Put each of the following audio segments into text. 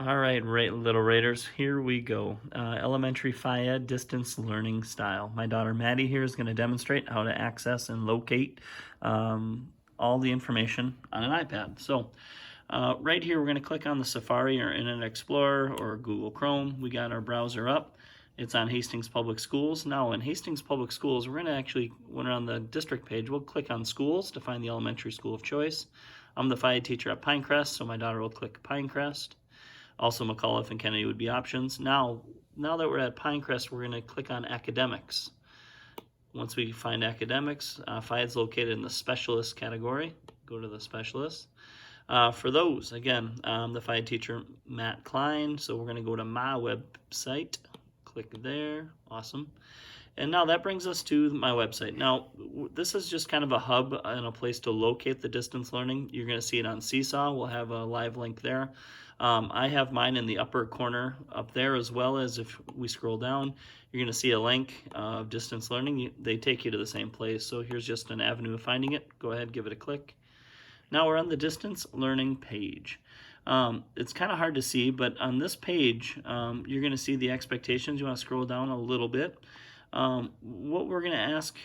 All right, little Raiders, here we go. Elementary Phi-Ed distance learning style. My daughter Maddie here is going to demonstrate how to access and locate all the information on an iPad. So right here, we're going to click on the Safari or Internet Explorer or Google Chrome. We got our browser up. It's on Hastings Public Schools. Now in Hastings Public Schools, we're going to actually, when we're on the district page, we'll click on schools to find the elementary school of choice. I'm the Phi-Ed teacher at Pinecrest, so my daughter will click Pinecrest. Also, McAuliffe and Kennedy would be options. Now that we're at Pinecrest, we're going to click on academics. Once we find academics, Phi-Ed's located in the specialist category. Go to the specialist. For those, again, the Phi-Ed teacher, Matt Klein. So we're going to go to my website. Click there. Awesome. And now that brings us to my website. Now, this is just kind of a hub and a place to locate the distance learning. You're going to see it on Seesaw. We'll have a live link there. I have mine in the upper corner up there, as well as if we scroll down, you're going to see a link of distance learning. They take you to the same place. So here's just an avenue of finding it. Go ahead, give it a click. Now we're on the distance learning page. It's kind of hard to see, but on this page, you're going to see the expectations. You want to scroll down a little bit. What we're going to ask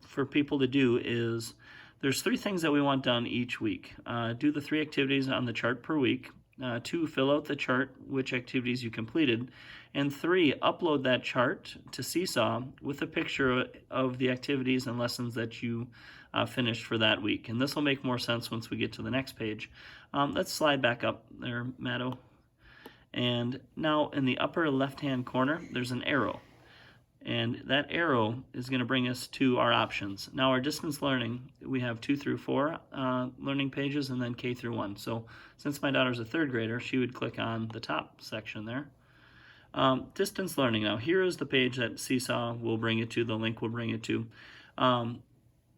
for people to do is, there's 3 things that we want done each week. Do the 3 activities on the chart per week. 2, fill out the chart, which activities you completed. And 3, upload that chart to Seesaw with a picture of the activities and lessons that you finished for that week. And this will make more sense once we get to the next page. Let's slide back up there, Matto. And now in the upper left-hand corner, there's an arrow. And that arrow is going to bring us to our options. Now our distance learning, we have 2 through 4 learning pages, and then K through 1. So since my daughter's a 3rd grader, she would click on the top section there. Distance learning. Now here is the page that Seesaw will bring you to, the link will bring you to.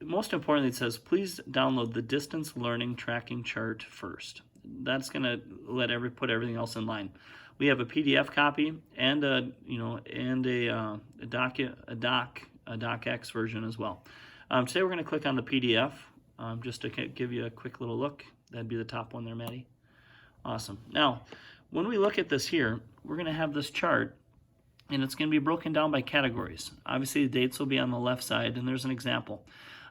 Most importantly, it says, please download the distance learning tracking chart first. That's going to put everything else in line. We have a PDF copy and a docx version as well. Today we're going to click on the PDF just to give you a quick little look. That'd be the top one there, Maddie. Awesome. Now, when we look at this here, we're going to have this chart, and it's going to be broken down by categories. Obviously, the dates will be on the left side, and there's an example.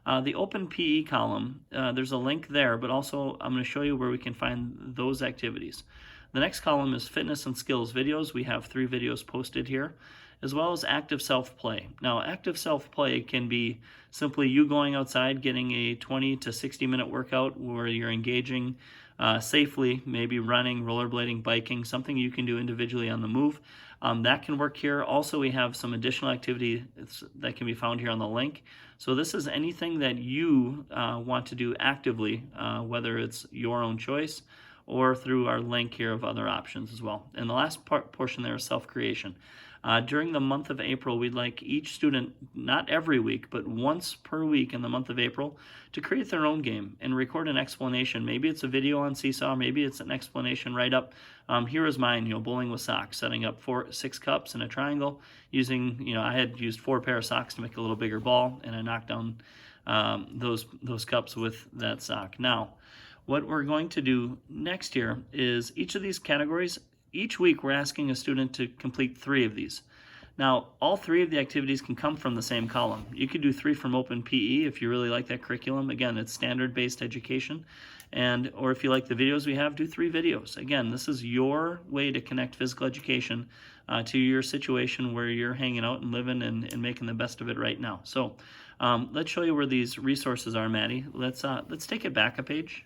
The open PE column, there's a link there, but also I'm going to show you where we can find those activities. The next column is fitness and skills videos. We have 3 videos posted here, as well as active self-play. Now, active self-play can be simply you going outside, getting a 20 to 60 minute workout where you're engaging safely, maybe running, rollerblading, biking, something you can do individually on the move. That can work here. Also, we have some additional activity that can be found here on the link. So this is anything that you want to do actively, whether it's your own choice or through our link here of other options as well. And the last portion there is self-creation. During the month of April, we'd like each student, not every week, but once per week in the month of April, to create their own game and record an explanation. Maybe it's a video on Seesaw, maybe it's an explanation right up. Here is mine, bowling with socks, setting up 6 cups in a triangle, using, I had used 4 pair of socks to make a little bigger ball, and I knocked down those cups with that sock. Now, what we're going to do next year is each of these categories, each week we're asking a student to complete 3 of these. Now, all 3 of the activities can come from the same column. You could do 3 from Open PE if you really like that curriculum. Again, it's standard-based education. Or if you like the videos we have, do 3 videos. Again, this is your way to connect physical education to your situation where you're hanging out and living and making the best of it right now. So let's show you where these resources are, Maddie. Let's take it back a page.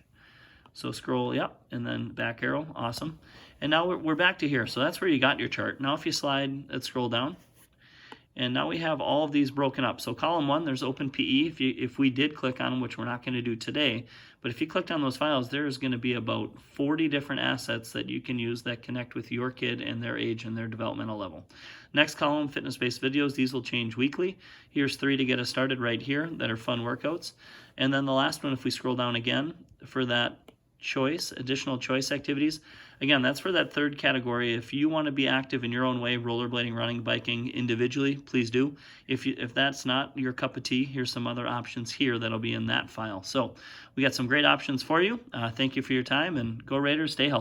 So scroll, yep, and then back arrow, awesome. And now we're back to here. So that's where you got your chart. Now if you slide, let's scroll down. And now we have all of these broken up. So column 1, there's Open PE. If we did click on them, which we're not going to do today, but if you clicked on those files, there's going to be about 40 different assets that you can use that connect with your kid and their age and their developmental level. Next column, fitness-based videos. These will change weekly. Here's 3 to get us started right here that are fun workouts. And then the last one, if we scroll down again, for that choice, additional choice activities. Again, that's for that 3rd category. If you want to be active in your own way, rollerblading, running, biking individually, please do. If that's not your cup of tea, here's some other options here that'll be in that file. So we got some great options for you. Thank you for your time, and go Raiders, stay healthy.